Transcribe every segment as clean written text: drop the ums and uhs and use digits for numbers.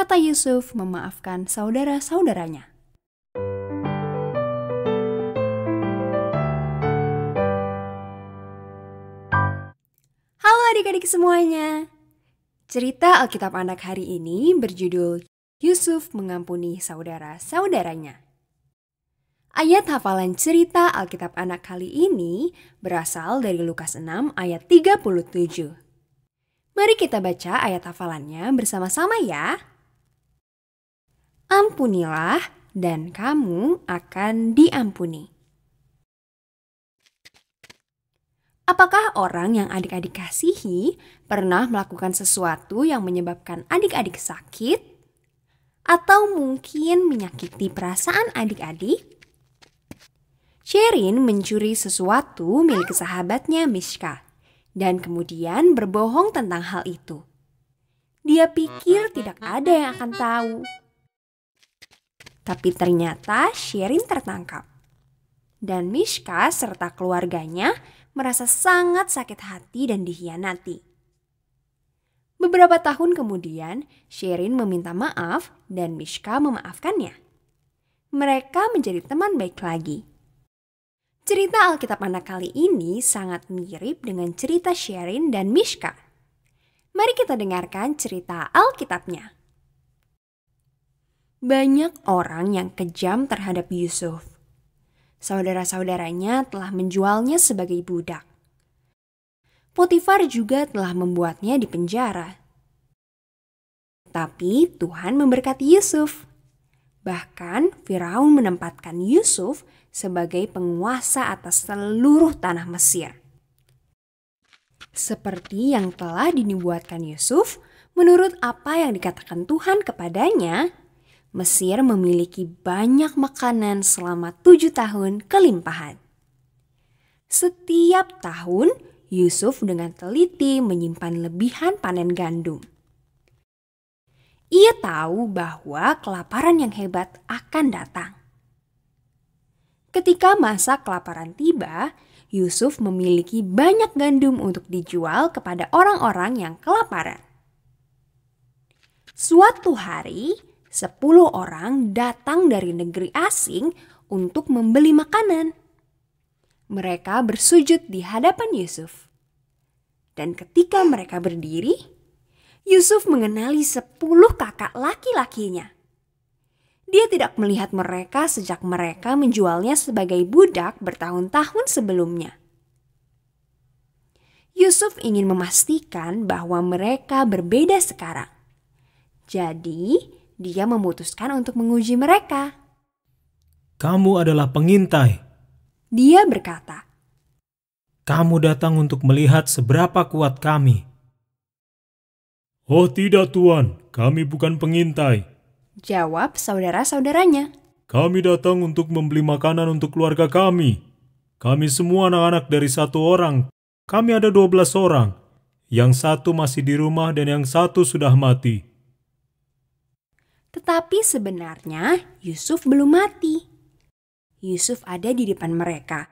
kata Yusuf memaafkan saudara-saudaranya. Halo adik-adik semuanya. Cerita Alkitab Anak hari ini berjudul Yusuf mengampuni saudara-saudaranya. Ayat hafalan cerita Alkitab Anak kali ini berasal dari Lukas 6 ayat 37. Mari kita baca ayat hafalannya bersama-sama ya. Ampunilah dan kamu akan diampuni. Apakah orang yang adik-adik kasihi pernah melakukan sesuatu yang menyebabkan adik-adik sakit? Atau mungkin menyakiti perasaan adik-adik? Sherin mencuri sesuatu milik sahabatnya Mishka dan kemudian berbohong tentang hal itu. Dia pikir tidak ada yang akan tahu. Tapi ternyata Sherin tertangkap. Dan Mishka serta keluarganya merasa sangat sakit hati dan dikhianati. Beberapa tahun kemudian, Sherin meminta maaf dan Mishka memaafkannya. Mereka menjadi teman baik lagi. Cerita Alkitab Anak kali ini sangat mirip dengan cerita Sherin dan Mishka. Mari kita dengarkan cerita Alkitabnya. Banyak orang yang kejam terhadap Yusuf. Saudara-saudaranya telah menjualnya sebagai budak. Potifar juga telah membuatnya di penjara. Tapi Tuhan memberkati Yusuf. Bahkan Firaun menempatkan Yusuf sebagai penguasa atas seluruh tanah Mesir. Seperti yang telah dinubuatkan Yusuf, menurut apa yang dikatakan Tuhan kepadanya, Mesir memiliki banyak makanan selama 7 tahun kelimpahan. Setiap tahun, Yusuf dengan teliti menyimpan lebihan panen gandum. Ia tahu bahwa kelaparan yang hebat akan datang. Ketika masa kelaparan tiba, Yusuf memiliki banyak gandum untuk dijual kepada orang-orang yang kelaparan. Suatu hari, 10 orang datang dari negeri asing untuk membeli makanan. Mereka bersujud di hadapan Yusuf. Dan ketika mereka berdiri, Yusuf mengenali 10 kakak laki-lakinya. Dia tidak melihat mereka sejak mereka menjualnya sebagai budak bertahun-tahun sebelumnya. Yusuf ingin memastikan bahwa mereka berbeda sekarang. Jadi, dia memutuskan untuk menguji mereka. Kamu adalah pengintai. Dia berkata, Kamu datang untuk melihat seberapa kuat kami. Oh tidak Tuan, kami bukan pengintai. jawab saudara-saudaranya. Kami datang untuk membeli makanan untuk keluarga kami. Kami semua anak-anak dari 1 orang. Kami ada 12 orang. Yang 1 masih di rumah dan yang 1 sudah mati. Tetapi sebenarnya Yusuf belum mati. Yusuf ada di depan mereka.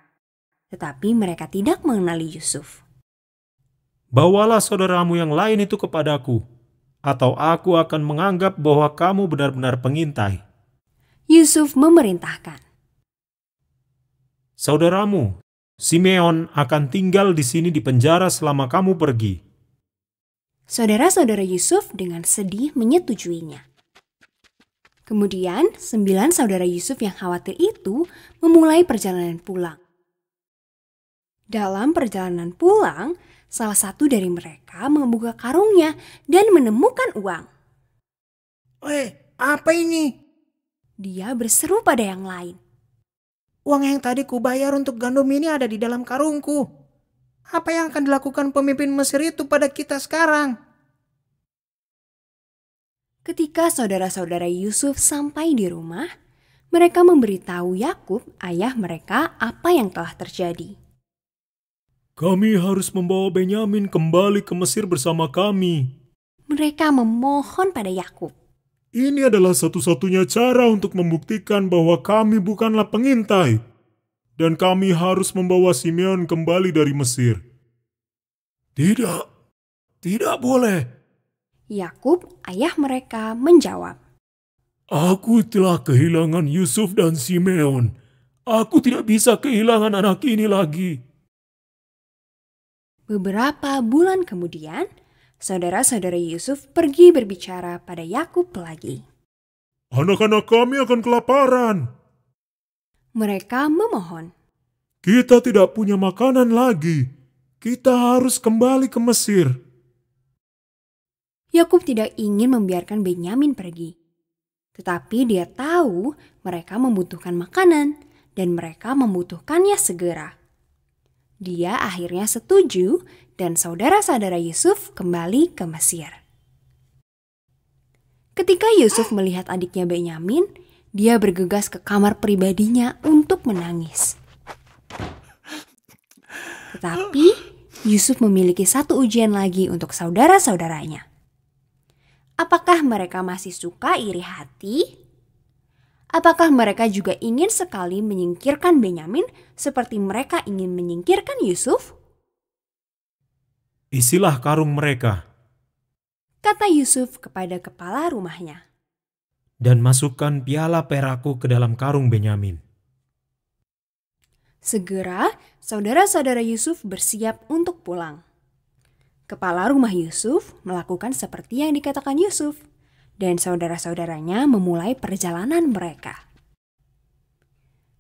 Tetapi mereka tidak mengenali Yusuf. Bawalah saudaramu yang lain itu kepadaku, atau aku akan menganggap bahwa kamu benar-benar pengintai. Yusuf memerintahkan. Saudaramu, Simeon akan tinggal di sini di penjara selama kamu pergi. Saudara-saudara Yusuf dengan sedih menyetujuinya. Kemudian 9 saudara Yusuf yang khawatir itu memulai perjalanan pulang. Dalam perjalanan pulang, salah satu dari mereka membuka karungnya dan menemukan uang. Apa ini? Dia berseru pada yang lain. Uang yang tadi kubayar untuk gandum ini ada di dalam karungku. Apa yang akan dilakukan pemimpin Mesir itu pada kita sekarang? Ketika saudara-saudara Yusuf sampai di rumah, mereka memberitahu Yakub, ayah mereka, apa yang telah terjadi. Kami harus membawa Benyamin kembali ke Mesir bersama kami. Mereka memohon pada Yakub. Ini adalah satu-satunya cara untuk membuktikan bahwa kami bukanlah pengintai. Dan kami harus membawa Simeon kembali dari Mesir. Tidak boleh. Yakub, ayah mereka, menjawab, Aku telah kehilangan Yusuf dan Simeon. Aku tidak bisa kehilangan anak ini lagi. Beberapa bulan kemudian, saudara-saudara Yusuf pergi berbicara pada Yakub lagi. Anak-anak kami akan kelaparan. Mereka memohon, Kita tidak punya makanan lagi. Kita harus kembali ke Mesir. Yakub tidak ingin membiarkan Benyamin pergi. Tetapi dia tahu mereka membutuhkan makanan dan mereka membutuhkannya segera. Dia akhirnya setuju dan saudara-saudara Yusuf kembali ke Mesir. Ketika Yusuf melihat adiknya Benyamin, dia bergegas ke kamar pribadinya untuk menangis. Tetapi Yusuf memiliki satu ujian lagi untuk saudara-saudaranya. Apakah mereka masih suka iri hati? Apakah mereka juga ingin sekali menyingkirkan Benyamin seperti mereka ingin menyingkirkan Yusuf? Isilah karung mereka Kata Yusuf kepada kepala rumahnya. dan masukkan piala perakku ke dalam karung Benyamin. Segera saudara-saudara Yusuf bersiap untuk pulang. Kepala rumah Yusuf melakukan seperti yang dikatakan Yusuf, dan saudara-saudaranya memulai perjalanan mereka.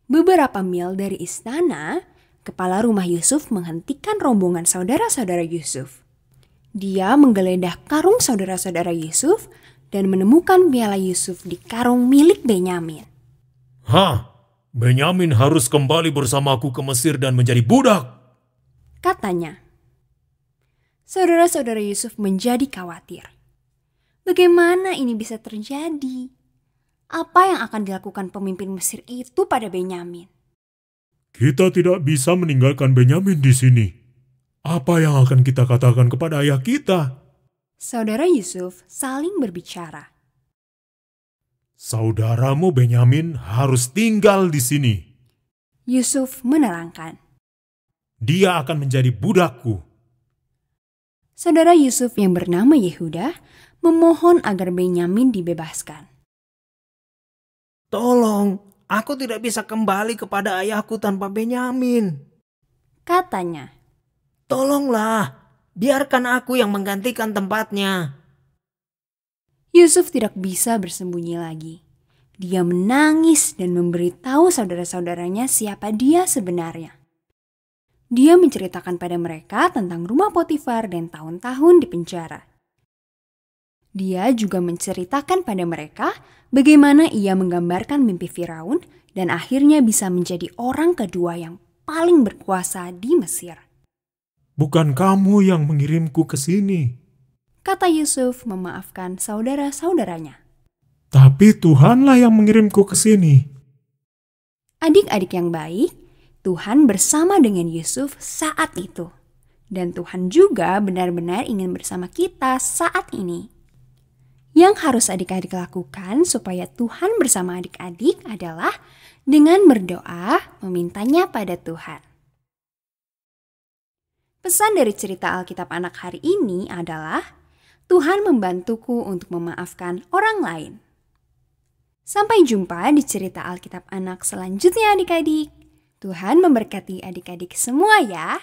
Beberapa mil dari istana, kepala rumah Yusuf menghentikan rombongan saudara-saudara Yusuf. Dia menggeledah karung saudara-saudara Yusuf dan menemukan piala Yusuf di karung milik Benyamin. Benyamin harus kembali bersamaku ke Mesir dan menjadi budak. Katanya. Saudara-saudara Yusuf menjadi khawatir. Bagaimana ini bisa terjadi? Apa yang akan dilakukan pemimpin Mesir itu pada Benyamin? Kita tidak bisa meninggalkan Benyamin di sini. Apa yang akan kita katakan kepada ayah kita? Saudara Yusuf saling berbicara. Saudaramu Benyamin harus tinggal di sini. Yusuf menerangkan. Dia akan menjadi budakku. Saudara Yusuf yang bernama Yehuda memohon agar Benyamin dibebaskan. Tolong, aku tidak bisa kembali kepada ayahku tanpa Benyamin. Katanya. Tolonglah, biarkan aku yang menggantikan tempatnya. Yusuf tidak bisa bersembunyi lagi. Dia menangis dan memberitahu saudara-saudaranya siapa dia sebenarnya. Dia menceritakan pada mereka tentang rumah Potifar dan tahun-tahun di penjara. Dia juga menceritakan pada mereka bagaimana ia menggambarkan mimpi Firaun dan akhirnya bisa menjadi orang kedua yang paling berkuasa di Mesir. Bukan kamu yang mengirimku ke sini, Kata Yusuf memaafkan saudara-saudaranya. tapi Tuhanlah yang mengirimku ke sini. Adik-adik yang baik, Tuhan bersama dengan Yusuf saat itu. Dan Tuhan juga benar-benar ingin bersama kita saat ini. Yang harus adik-adik lakukan supaya Tuhan bersama adik-adik adalah dengan berdoa memintanya pada Tuhan. Pesan dari cerita Alkitab Anak hari ini adalah Tuhan membantuku untuk memaafkan orang lain. Sampai jumpa di cerita Alkitab Anak selanjutnya adik-adik. Tuhan memberkati adik-adik semua ya.